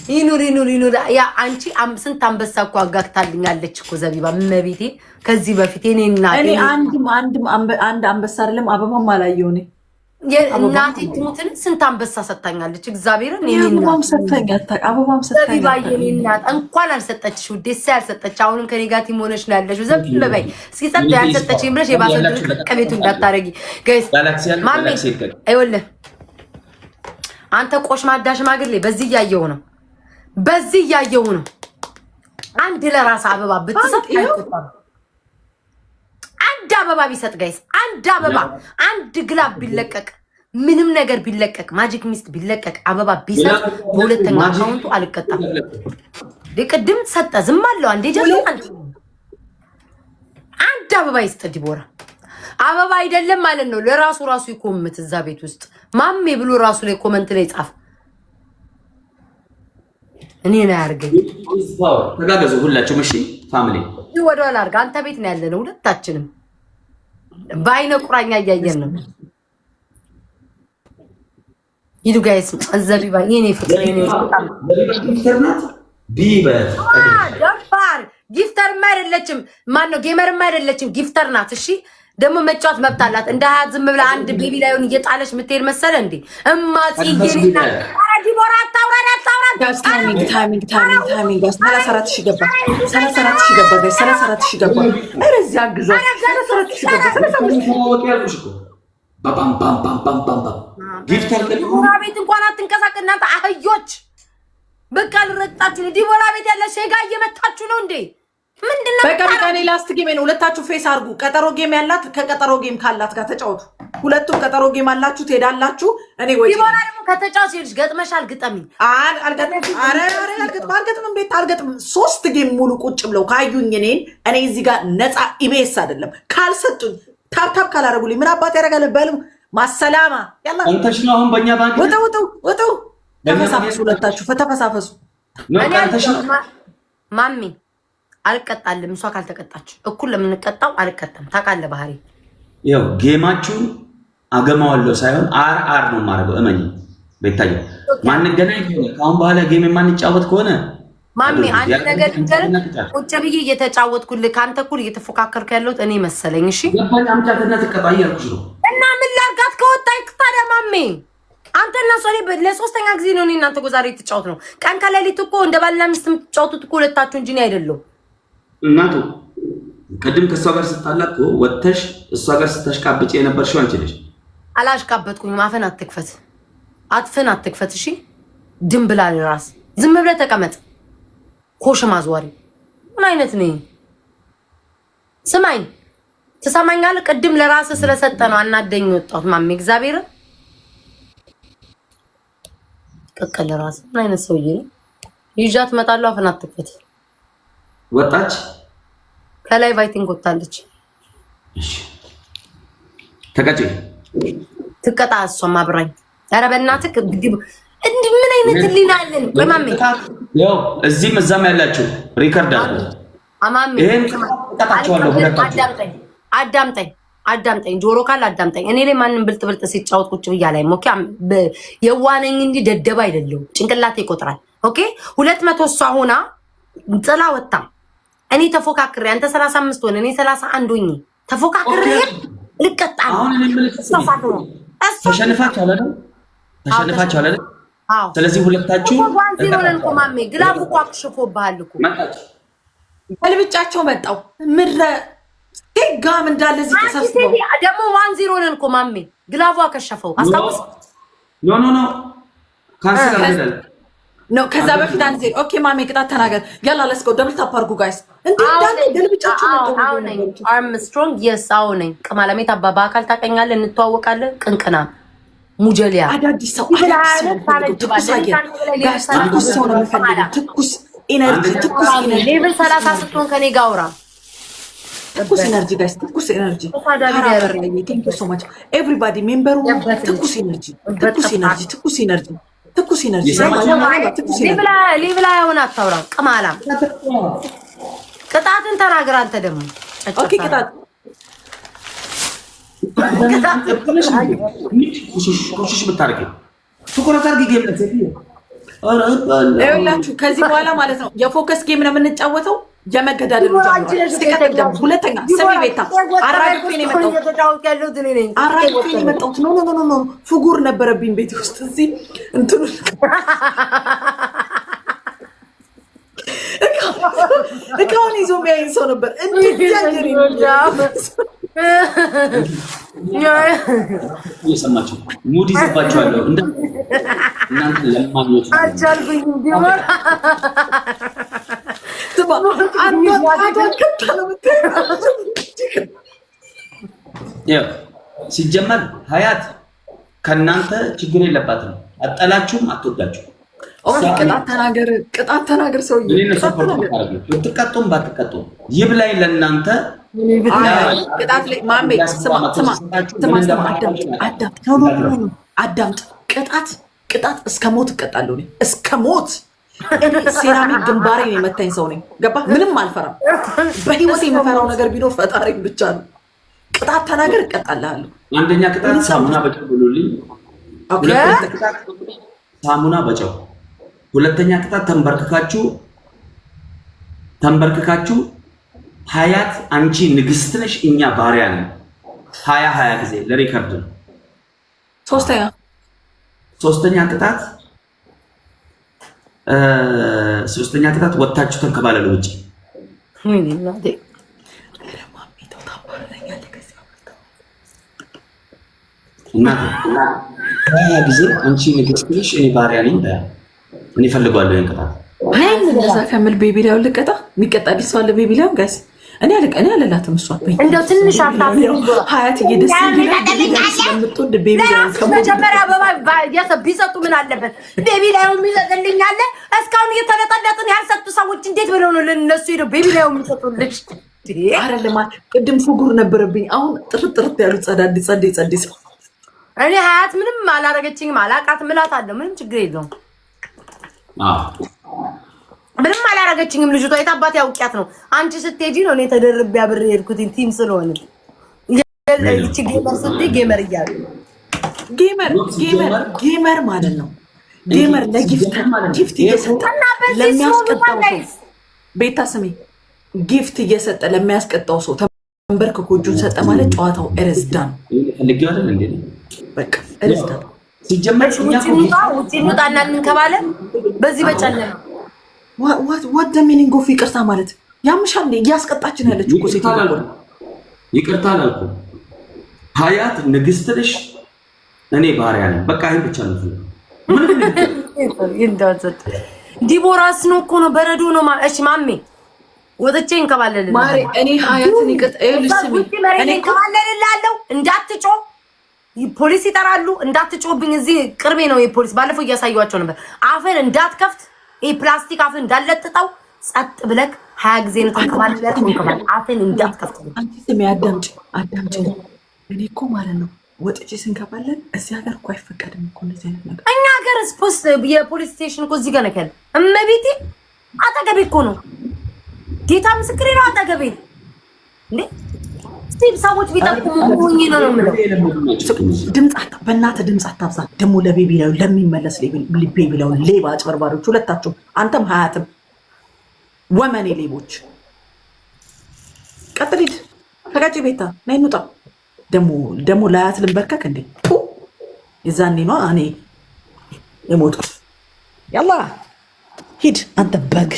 ይኑር ያ አንቺ ስንት አንበሳ እኮ አጋግታልኛለች እኮ ዘቢባ መቤቴ ከዚህ በፊት እኔና እኔ አንድ አንበሳ አይደለም አበባም አላየው እኔ የእናቴ ትሙትን ስንት አንበሳ ሰጣኛለች እግዚአብሔርን አበባም ሰጣኛለች ዘቢባ የኔና እንኳን አልሰጠችሽ ውዴ ያልሰጠች አሁንም ከኔ ጋር ቲሞነሽ ነው ያለሽው ዘብ በይ እስኪ ሰጥ ያልሰጠችኝ ብለሽ የባሰ ከቤቱ እንዳታረጊ ጋይስ ማሚ አይወለ አንተ ቆሽ ማዳ ሽማግሌ በዚህ እያየሁ ነው አንድ ለራስ አበባ ብትሰጥ አይቆጣም አንድ አበባ ቢሰጥ ጋይስ አንድ አበባ አንድ ግላብ ቢለቀቅ ምንም ነገር ቢለቀቅ ማጂክ ሚስት ቢለቀቅ አበባ ቢሰጥ በሁለተኛ አካውንቱ አልቀጣም ለቅድም ሰጠ ዝም አለው አንዴ ጀርማን አንድ አበባ ይስጥ ዲቦራ አበባ አይደለም ማለት ነው ለራሱ ይኮምት እዛ ቤት ውስጥ ማሜ ብሎ ራሱ ላይ ኮመንት ላይ ጻፍ እኔ ነው ያርገኝ ተጋገዙ ሁላችሁም እሺ ፋሚሊ ወደኋላ አርጋ አንተ ቤት ነው ያለነው ሁለታችንም ባይነ ቁራኛ እያየን ነው ይዱ ጋይስ ዘቢባ የኔ ፍቅር የኔ በጣም ኢንተርኔት ቢበት ደፋር ጊፍተር አይደለችም ማን ነው ጌመር አይደለችም ጊፍተር ናት እሺ ደግሞ መጫወት መብት አላት እንደ ሀያት ዝም ብላ አንድ ቤቢ ላይውን እየጣለች ምትሄድ መሰለ እንዴ እማጽ ይገሪና ዲቦራ አታውራ ታይሚንግ 34 ሺህ ገባ 34 ሺህ ገባ እረዚያ ግዛ 34 ሺህ ገባ 35 ሺህ ባም ባም ባም ባም ባም ጊፍተር ዲቦራ ቤት እንኳን አትንቀሳቀስ እናንተ አህዮች በቃ ልረጣችሁ ዲቦራ ቤት ያለ ሸጋ እየመታችሁ ነው እንዴ ምንድነው በቀጣኔ ላስት ጌም ነው ሁለታችሁ ፌስ አርጉ ቀጠሮ ጌም ያላት ከቀጠሮ ጌም ካላት ጋር ተጫወቱ ሁለቱም ቀጠሮ ጌም አላችሁ ትሄዳላችሁ እኔ ወይ ዲቦራ ደግሞ ከተጫወት ሲልሽ ገጥመሻል ግጠሚ አልገጥምም ቤት አልገጥምም 3 ጌም ሙሉ ቁጭ ብለው ካዩኝ እኔ እዚህ ጋር ነፃ ኢቤስ አይደለም ካልሰጡኝ ታፕ ካላረጉልኝ ምን አባት ያረጋል በሉ ማሰላማ ያላ አንተሽ ነው አሁን በእኛ ባንክ ወጡ ተፈሳፈሱ ሁለታችሁ ተፈሳፈሱ ማሚ አልቀጣልም እሷ ካልተቀጣች እኩል ለምንቀጣው አልቀጣም ታውቃለህ ባህሪ ያው ጌማችሁን አገማዋለሁ ሳይሆን አር ነው ማረገው እመኝ ቤታዬ ማንገናኝ ካሁን በኋላ ጌም የማንጫወት ከሆነ ማሚ አንድ ነገር ቁጭ ብዬ እየተጫወትኩልህ ካንተ እኩል እየተፎካከርኩ ያለሁት እኔ መሰለኝ እሺ ገባኝ አምጫትና ተቀጣያለሽ ነው እና ምን ላርጋት ከወጣይ ታዲያ ማሚ አንተና ሶሪ ለሶስተኛ ጊዜ ነው እኔ እናንተ ዛሬ የተጫወት ነው ቀን ከሌሊት እኮ እንደ ባልና ሚስት የምትጫወቱት እኮ ሁለታችሁ እንጂ ነው አይደለም እናቱ ቀድም ከሷ ጋር ስታላቁ ወተሽ እሷ ጋር ስታሽቃብጪ የነበርሽው አንቺ ነሽ አላሽቃበጥኩኝም አፍን አትክፈት እሺ ድምብላል ራስ ዝም ብለህ ተቀመጥ ኮሽ ማዝዋሪ ምን አይነት ነኝ ስማኝ ትሰማኛለህ ቅድም ለራስ ስለሰጠ ነው አናደኝ ወጣሁት ማሚ እግዚአብሔር ቀቀለ ራስ ምን አይነት ሰውዬ ይዣት መጣለው አፍን አትክፈት ወጣች ከላይ ቫይቲንግ ወጣለች እሺ ተቀጪ ትቀጣ እሷም አብራኝ ኧረ በእናትህ እንዴ ምን አይነት ሊናለን በማሜ ያው እዚህም እዛም ያላችሁ ሪከርድ አለ አማሜ ይሄን ተጣጣቻለሁ ሁለታችሁ አዳምጠኝ ጆሮ ካለ አዳምጠኝ እኔ ላይ ማንንም ብልጥ ሲጫወት ቁጭ ብያ ላይ ኦኬ የዋነኝ እንጂ ደደባ አይደለም ጭንቅላቴ ይቆጥራል ኦኬ 200 እሷ ሆና ጥላ ወጣ እኔ ተፎካክሬ አንተ 35 ሆነ እኔ 31 ሆኜ ተፎካክሬ ልቀጣ አሁን እኔ ተሸንፋችሁ አይደል አዎ ስለዚህ ሁለታችሁ ዋንዚሮን ቆማሜ ግላቡ እኮ አክሽፎብሃል እኮ ልብጫቸው መጣው ምድረ ጋም እንዳለ እዚህ ተሰብስበው ደግሞ ዋንዚሮን ቆማሜ ግላቡ አከሸፈው አስታውስ ኖ ካንሰል አደረገ ኖ ከዛ በፊት አንዴ ኦኬ ማሜ ቅጣት ተናገር ያላ let's go ደብል ታፕ አድርጉ ጋይስ እንዴ እንዳለ ደልብጫችሁ መጣው አርምስትሮንግ yes አውነኝ ቅማለሜት አባባ አካል ታቀኛለህ እንተዋወቃለን ቅንቅና ሙጀሊያ አዳዲስ ሰው ትኩስ ሰው ነው የሚፈልገው ትኩስ ኢነርጂ ሌቭል 30 ስትሆን ከኔ ጋር አውራ ትኩስ ኢነርጂ ጋይስ ትኩስ ኢነርጂ thank you so much everybody ሜምበሩ ትኩስ ኢነርጂ ሌቭላ ያውን አታውራ ቅማላም ቅጣትን ተናገር አንተ ደግሞ ኦኬ ቅጣት ኮሽሽ ብታረቂ ትኩረት አድርጊ ጌም ለዚህ ይኸውላችሁ ከዚህ በኋላ ማለት ነው የፎከስ ጌም ነው የምንጫወተው። የመገዳደሉ ሁለተኛ ስሚ ቤታ አራግፌ ነው የመጣሁት። ኖ ፍጉር ነበረብኝ ቤት ውስጥ እዚህ እንትኑ እቃውን ይዞ የሚያይን ሰው ነበር። እየሰማችሁ ሙድ ይዝባችኋለሁ። እናንተ ለማኞች ሲጀመር ሀያት ከእናንተ ችግር የለባትም። አጠላችሁም አትወዳችሁም። ቅጣት ተናገር ሰውዬ። ብትቀጡም ባትቀጡም ይብላኝ ለእናንተ። አዳምጥ። ቅጣት እስከ ሞት እቀጣለሁ። እስከ ሞት ሴራሚክ ግንባሬ ነው የመታኝ ሰው ነኝ። ገባ? ምንም አልፈራም። በህይወት የምፈራው ነገር ቢኖር ፈጣሪ ብቻ ነው። ቅጣት ተናገር እቀጣልሃለሁ። አንደኛ ቅጣት ሳሙና በጨው ብሉልኝ። ሳሙና በጨው። ሁለተኛ ቅጣት ተንበርክካችሁ ሀያት አንቺ ንግስት ነሽ፣ እኛ ባሪያ ነን። 20 ጊዜ ለሪከርድ ነው። ሶስተኛ ቅጣት ወታችሁ ተንከባለሉ ውጪ። እናቴ 20 ጊዜ አንቺ ንግስት ነሽ፣ እኔ ባሪያ ነኝ። እኔ ፈልጓለሁ ይሄን ቅጣት። እንደዛ ከምል ቤቢ ላይ ልቀጣ የሚቀጣ ሰው አለ። ቤቢ ላይ ጋይስ እኔ አለላትም። እሷ እንደው ትንሽ ሀያት እየደስ ስለምትወድ ቤቢ መጀመሪያ አበባ ቢሰጡ ምን አለበት? ቤቢ ላይ የሚሰጥልኝ አለ። እስካሁን እየተለጠለጥን ያልሰጡ ሰዎች እንዴት ብለው ነው ለነሱ ሄደው ቤቢ ላይ የሚሰጡልሽ? አይደለም ቅድም ፍጉር ነበረብኝ። አሁን ጥርት ያሉ ጸዴ ሰው እኔ ሀያት ምንም አላረገችኝም። አላቃትም እላታለሁ። ምንም ችግር የለውም። ምንም አላረገችኝም ልጅቷ። የት አባት ያውቂያት ነው? አንቺ ስትሄጂ ነው እኔ ተደርቤ አብሬ ሄድኩት ቲም ስለሆነ ይቺ ጌመር ስትይ ጌመር እያሉ ጌመር ማለት ነው። ጌመር ለጊፍት እየሰጠ ለሚያስቀጣው ሰው ቤታ ስሜ ጊፍት እየሰጠ ለሚያስቀጣው ሰው ተንበርክኮ እጁን ሰጠ ማለት ጨዋታው እረዝዳ ነው። በቃ እረዝዳ ነው። ሲጀመር ውጪ እንውጣና እንከባለን በዚህ በጨለማ what the meaning of ይቅርታ ማለት ያምሻል። እያስቀጣችን ያለችው እኮ ሴት ይቅርታ አላልኩም። ሀያት ንግስት ነሽ፣ እኔ ባሪያ ነኝ። በቃ ይሄን ብቻ ነው። ዲቦራስ ነው እኮ ነው በረዶ ነው። እሺ ማሜ ወጥቼ እንከባለልን ማሪ። እኔ ሀያትን ይቅርታ እኔ እንከባለልላለሁ። እንዳትጮ ፖሊስ ይጠራሉ። እንዳትጮብኝ። እዚህ ቅርቤ ነው የፖሊስ። ባለፈው እያሳየኋቸው ነበር። አፈን እንዳትከፍት ፕላስቲክ አፍን እንዳለጥጣው ጸጥ ብለክ 20 ጊዜ ነው ተንከባለለት። አፍን እንዳትከፍት። አንቺ ስሜ አዳምጪ። እኔ እኮ ማለት ነው ወጥቼ ስንከባለን እዚህ ሀገር እኮ አይፈቀድም እኮ እንደዚህ አይነት ነገር። እኛ ሀገር የፖሊስ ስቴሽን እኮ እዚህ ጋር ነው ያለው። እመቤቴ አጠገቤ እኮ ነው። ጌታ ምስክሬ ነው። አጠገቤ እንዴ ስቲም ሰዎች ቢጠቁሙ ሆኜ ነው የምለው። በእናትህ ድምፅ አታብዛ። ደግሞ ለቤቢ ላይ ለሚመለስ ቤቢ ላይ ሌባ አጭበርባሪዎች ሁለታችሁ፣ አንተም ሀያትም ወመኔ ሌቦች። ቀጥል ሂድ። ከጋጭ ቤታ ናይ እንውጣ። ደግሞ ለሀያት ልንበርከክ እንዴ? የዛኔ ነው እኔ የሞትኩት። ያላ ሂድ አንተ በግ።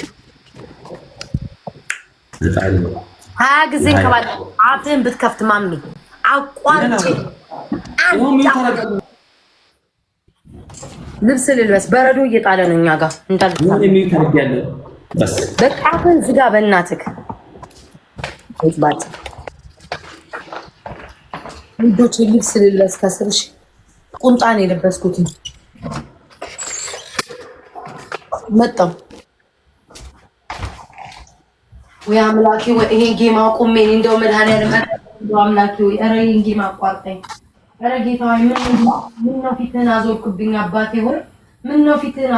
20 ጊዜ እንከባለ አፍህን ብትከፍት ማሚ አቋርጬ ልብስ ልልበስ። በረዶ እየጣለ ነው እኛ ጋር እንዳልታ። በቃ አፍህን ዝጋ በእናትህ። ልጆች ልብስ ልልበስ ከስርሽ ቁምጣን የለበስኩት መጣው። ወይ አምላኬ ወይ ይሄን ጌም አቁሜ እንደው መድኃኒዓለም አምላኬ ወይ ኧረ ይሄን ጌም አቋርጠኝ። ኧረ ጌታ ወይ ምን ነው ፊትህን አዞርክብኝ? አባቴ ሆይ ምን ነው ፊትህን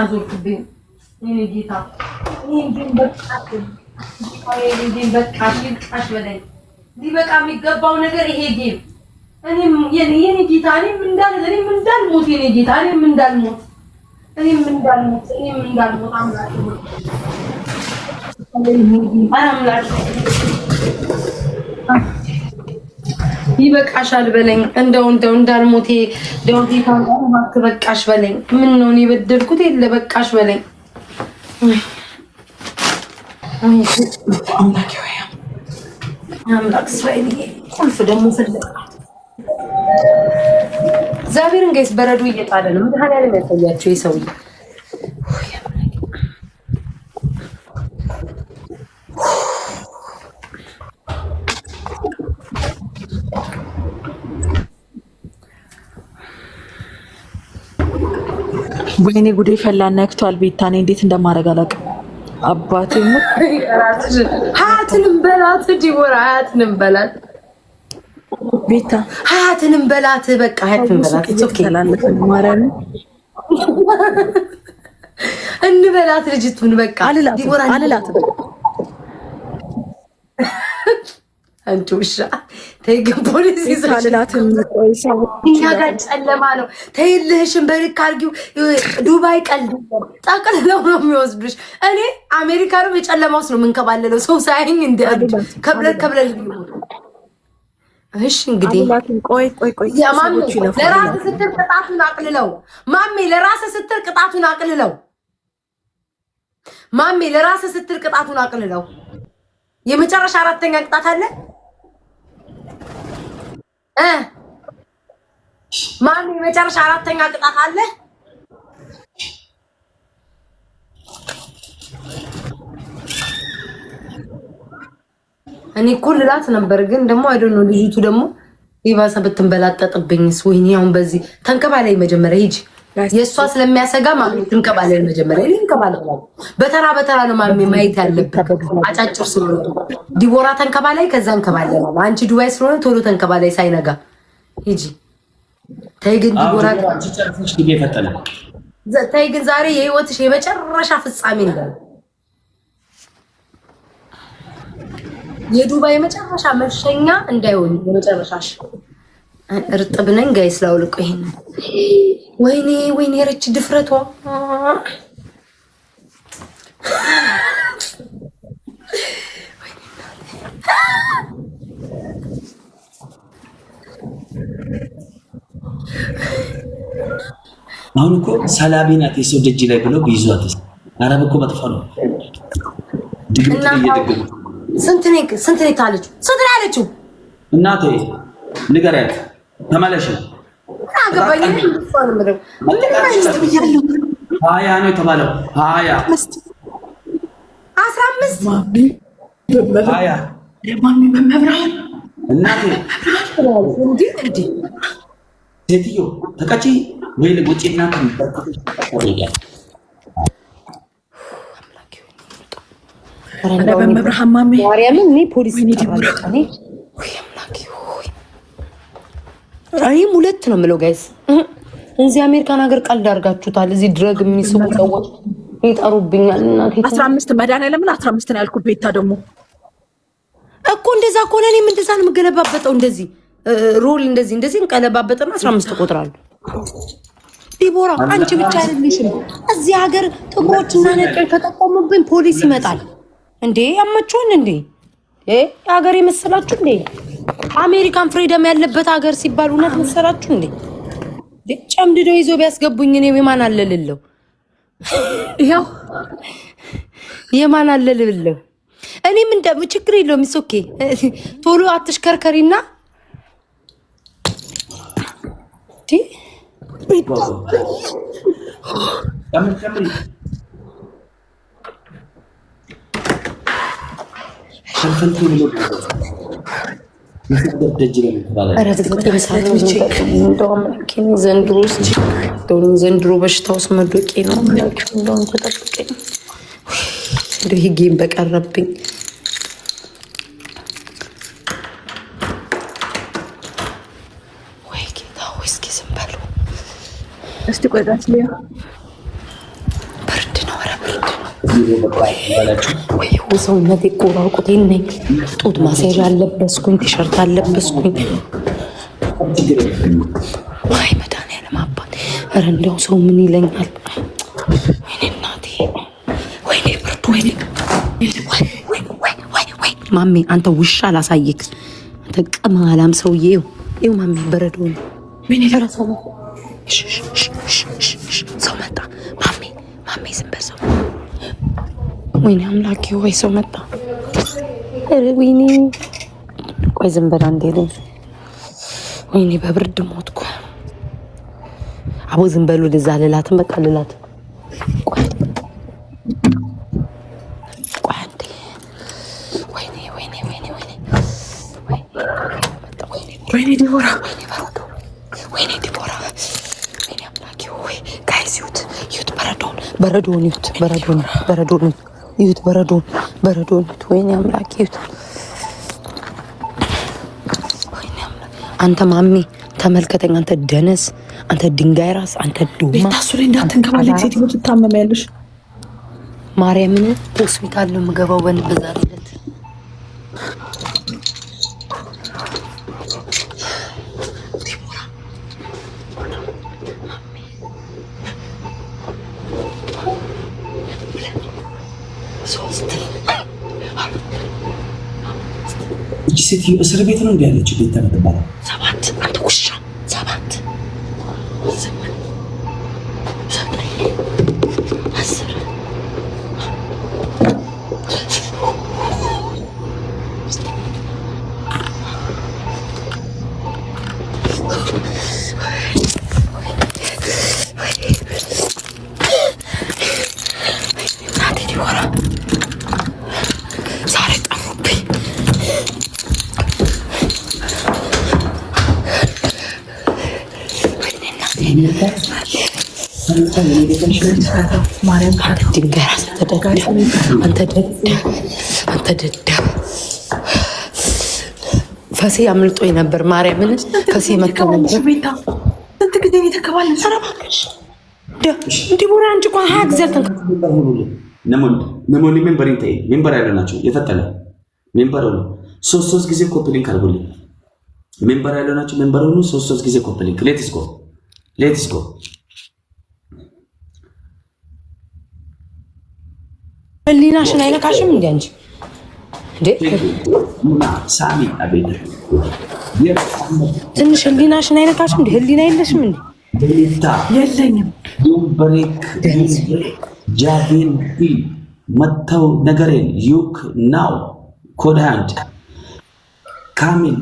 አዞርክብኝ? እኔ ጌታ ይሄን ጌም በቃ ይልቃሽ በለኝ። ሊበቃ የሚገባው ነገር ይሄ ጌም። እኔም የኔ ጌታ እኔም እንዳልሞት የኔ ጌታ እኔም እንዳልሞት እኔም እንዳልሞት አምላክ ይበቃሻል በለኝ። እንደው እንዳልሞቴ ደውቴ ታንቃ በቃሽ በለኝ። ምን ነው እኔ በደልኩት የለ በቃሽ በለኝ። አምላክ እስራኤል ቁልፍ ደግሞ ፈለቀ። እግዚአብሔርን ጋይስ በረዶ እየጣለ ነው። መድኃኒዓለም ያሳያቸው የሰውዬ ወይኔ ጉዴ ፈላ ነክቷል። ቤታኔ እንዴት እንደማደርግ አላውቅም። አባቴ ሀያትንም በላት ዲቦራ፣ ሀያትንም በላት ቤታ፣ ሀያትንም በላት በቃ ሀያትንም በላት። ማርያም እንበላት ልጅቱን በቃ ዲቦራ አልላት። አንቺ ውሻ ተይ ግን ፖሊስ ይዛልላት። እኛ ጋር ጨለማ ነው። ተይልህሽን በልክ አድርጊው። ዱባይ ቀልድ ጠቅልለው ነው የሚወስዱሽ። እኔ አሜሪካ ነው የጨለማ ውስጥ ነው የምንከባለለው። ሰው ሳይኝ እንደ ከብለል እሺ እንግዲህ ቆይ ለራስ ስትል ቅጣቱን አቅልለው ማሜ፣ ለራስ ስትል ቅጣቱን አቅልለው ማሜ፣ ለራስ ስትል ቅጣቱን አቅልለው። የመጨረሻ አራተኛ ቅጣት አለ ማሜ፣ የመጨረሻ አራተኛ ቅጣት አለ። እኔ እኮ ልላት ነበር ግን ደግሞ አይደል ነው ልጅቱ ደግሞ ይባሰ ብትንበላጠጥብኝስ? ወይኔ አሁን በዚህ ተንከባላይ መጀመሪያ ሂጂ። የእሷ ስለሚያሰጋ ማሚ ትንከባላይ መጀመሪያ እንከባላይ። በተራ ነው ማሚ ማየት ያለብን። አጫጭር ስለሆነ ዲቦራ ተንከባላይ፣ ከዛ እንከባላይ ነው። አንቺ ዱባይ ስለሆነ ቶሎ ተንከባላይ ሳይነጋ ሂጂ። ተይ ግን ዲቦራ ተይ ግን ዛሬ የህይወትሽ የመጨረሻ ፍጻሜ ነው። የዱባይ የመጨረሻ መሸኛ እንዳይሆን የመጨረሻሽ። እርጥብ ነኝ ጋይስ ላውልቆ። ይሄን ወይኔ ረች ድፍረቷ አሁን እኮ ሰላቢ ናት የሰው ደጅ ላይ ብለው ቢይዟት አረብ እኮ መጥፎ ነው። ድግምት እየደገሙ ስንት ነው ታለችው? ስንት ነው ያለችው? እናቴ ንገሪያት ተመለሽ። አገባኝ ነው ምንም ሀያ ነው የተባለው። 15 ሀያ ማሚ በመብራን እናቴ እንዴ ሴትዮ ተቀጪ ወይ ለውጪ እናት በመብራን ማሚ ማርያምን እኔ ፖሊስ ይጠራል። እኔም ሁለት ነው የምለው ጋይስ። እዚህ አሜሪካን ሀገር ቀልድ አድርጋችሁታል። እዚህ ድረግ የሚስቡ ሰዎች ይጠሩብኛል። እናቴ 15 መድኃኒዓለም 15 ነው ያልኩት። ቤታ ደግሞ እኮ እንደዛ ከሆነ እኔም እንደዛ ነው የምገለባበጠው። እንደዚህ ሮል እንደዚህ እንቀለባበጥና 15 እቆጥራለሁ። ዲቦራ አንቺ ብቻ አይደለሽም። እዚህ ሀገር ጥቁሮችና ነጮች ተጠቆሙብን፣ ፖሊስ ይመጣል እንዴ? ያመቹን እንዴ? ሀገር የመሰላችሁ እንዴ? አሜሪካን ፍሪደም ያለበት ሀገር ሲባል እውነት መሰላችሁ እንዴ? ጨምድደው ይዞ ቢያስገቡኝ እኔ የማን አለልለው? ያው የማን አለልለው? እኔም እንደ ችግር የለውም። ኦኬ ቶሎ አትሽከርከሪና ዘንድሮ በሽታ ውስጥ መዶቄ ነው። እንደውም ተጠብቀኝ እንደ ሂጌን በቀረብኝ። ወይ ጌታ ወይ እስኪ ዝም በሉ እስቲ ቆይታች ሊያ ብርድ ነው። ኧረ ብርድ ነው ወይ ሰውነቴ እኮ ራቁቴን ነኝ። ጡት ማስያዣ አለበስኩኝ፣ ቲሸርት አለበስኩኝ። አይ መድኃኒዓለም አባት ኧረ እንደው ሰው ምን ይለኛል? ማሜ አንተ ውሻ ላሳየክ። አንተ ቅማላም ሰውዬ ይኸው ማሜ በረዶ ነው። ሰው መጣ ማሜ ዝም በል ሰው። ወይኔ አምላኬ ወይ ሰው መጣ። ኧረ ወይኔ ቆይ ዝም በል አንዴ ልኝ። ወይኔ በብርድ ሞትኩ። አቦ ዝም በሉ ወደዛ ልላትም በቃ ልላት። ቆይ አንዴ ወይኔ ዲቦራ ወይኔ ዲቦራ ወይኔ አምላኬ ወይ ጋይስ ዩት በረዶን ዩት ወይኔ አምላኬ ዩት። አንተ ማሜ ተመልከተኝ፣ አንተ ደነስ፣ አንተ ድንጋይ ራስ፣ አንተ ዱማ ቤታሱ ላይ እንዳትንከባለች ሴትዮ ትታመሚያለሽ። ማርያምን ሆስፒታል ነው የምገባው በንበዛ ዕለት። እቺ ሴትዮ እስር ቤት ነው እንዴ ያለችው? ቤት ተመጥባለ 7 አንተ ውሻ 7 አንተ ደደብ ፈሴ አምልጦኝ ነበር። ማርያምን ፈሴ መከመ ቤታ ስንት ጊዜ የተከባለ ሰራባከሽ ዲቦራ አንቺ እንኳን ሀግዘል ነሞኒ ሜምበር ያለው ናቸው። የፈጠለ ሜምበር ሆኖ ሶስት ጊዜ ኮፕሊንክ አድርጎልኝ ሜምበር ያለው ናቸው። ሜምበር ሆኖ ሶስት ጊዜ ኮፕሊንክ ሌትስ ጎ ህሊናሽን አይነካሽም እንዴ አንቺ እንዴ? ሳሚ አቤት ትንሽ ህሊናሽን አይነካሽም እንዴ? ህሊና የለሽም እንዴ? የለኝም። ብሬክ ጃቪን መተው ነገሬን ዩክ ናው ኮድ ሃንድ ካሚል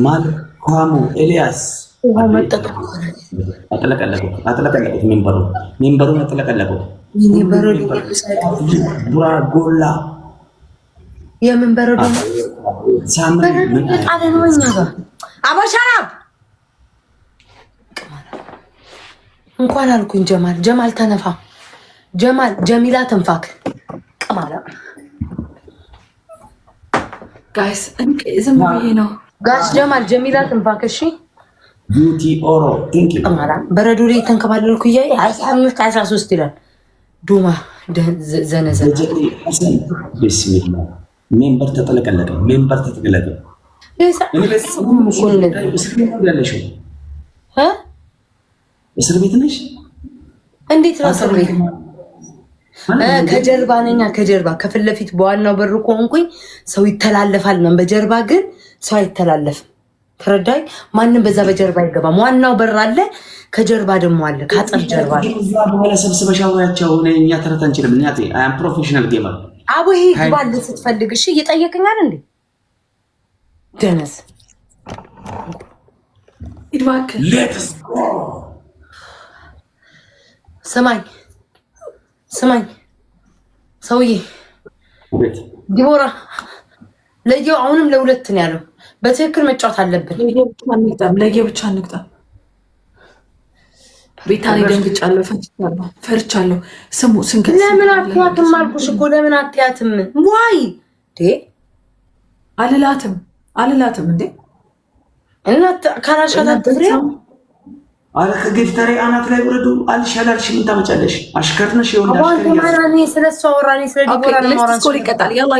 ማልኳሙ ኤልያስ አጥለቀለቁት። ሜምበሩን አጥለቀለቁት። ቡራ ጎላ የምን በረዶ ሳምሪ ምን ጣለ ነው? እኛ ጋር አበሻራብ እንኳን አልኩኝ። ጀማል ተነፋ። ጀሚላ ተንፋክ ቅማላ ጋይስ ዝም ብዬ ነው ጋሽ ጀሚላ ተንፋክ። እሺ ቢዩቲ ኦሮ ቲንክ ቅማላ በረዶ ላይ ተንከባለልኩ። 13 ይላል ዱማ ዘነዘና ቢስሚላ ሜምበር ተጠለቀለቀ። እስር ቤት ነሽ? እንዴት ነው እስር ቤት? ከጀርባ ነኛ። ከጀርባ ከፊት ለፊት በዋናው በር ከሆንኩኝ ሰው ይተላለፋል ነው። በጀርባ ግን ሰው አይተላለፍም። ተረዳኝ። ማንም በዛ በጀርባ አይገባም። ዋናው በር አለ፣ ከጀርባ ደግሞ አለ። ከአጥር ጀርባ አለ። በኋላ ሰብስበሽ አውሪያቸው። እኛ ተረት አንችልም። እኛ አም ፕሮፌሽናል ጌመር አቦ ይሄ ግባል ስትፈልግ እሺ። እየጠየቀኛል እንዴ ደነስ ይድባክ ሌትስ ጎ ስማኝ ሰውዬ ዲቦራ ለየው አሁንም ለሁለት ነው ያለው። በትክክል መጫወት አለብን። ለየብቻ እንግጣም። ቤታሪ ደንግጫለሁ፣ ፈርቻለሁ። ስሙ ስንከስ ለምን አትያትም አልኩሽ እኮ ለምን አትያትም? ዋይ አልላትም እንዴ እና ካላሻታት ትፍሬ አለ ከጌፍታሪ አናት ላይ ወረዱ። አልሻላልሽ ምን ታመጫለሽ? አሽከርነሽ ይሆናል። አባንተ ማራኔ ስለሷ ወራኔ ስለ ዲቦራ ነው ማራን ስኮር ይቀጣል። ያላ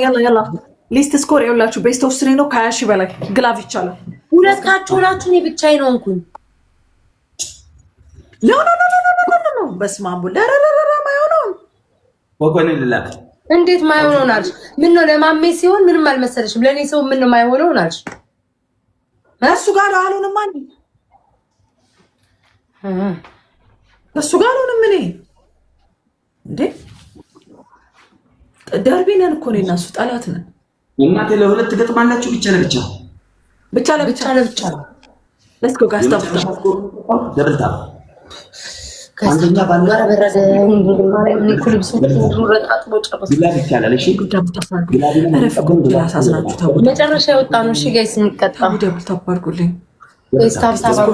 ሊስት ስኮር ይውላችሁ። ቤስት ኦፍ 3 ነው። ከ20 ሺህ በላይ ግላቭ ይቻላል። ሁለታችሁ ናችሁ። እኔ ብቻዬን ነው እንኩኝ። ኖ በስመ አብ ለረረረ ማይሆነው ወቆኔ ልላክ እንዴት ማይሆነው አልሽ? ምን ነው ለማሜ ሲሆን ምንም አልመሰለሽም? ለኔ ሰው ምን ነው ማይሆነው አልሽ? እሱ ጋር አልሆነም አንዴ እሱ ጋር አልሆነም። እኔ እንዴ ደርቢ ነን እኮ እኔና እሱ ጠላት ነን። እናቴ ለሁለት ገጥማላችሁ ብቻ ለብቻ let's go guys stop ደብልታ አንደኛ ባንጋራ በረደ ማርያም ንኩልብስ ወጣጥቦ ጨርስ ግላብ ይቻላል። እሺ መጨረሻ የወጣ ነው። እሺ ጋይስ እንቀጣ ደብል ታባርጉልኝ ስታብ ታባሩ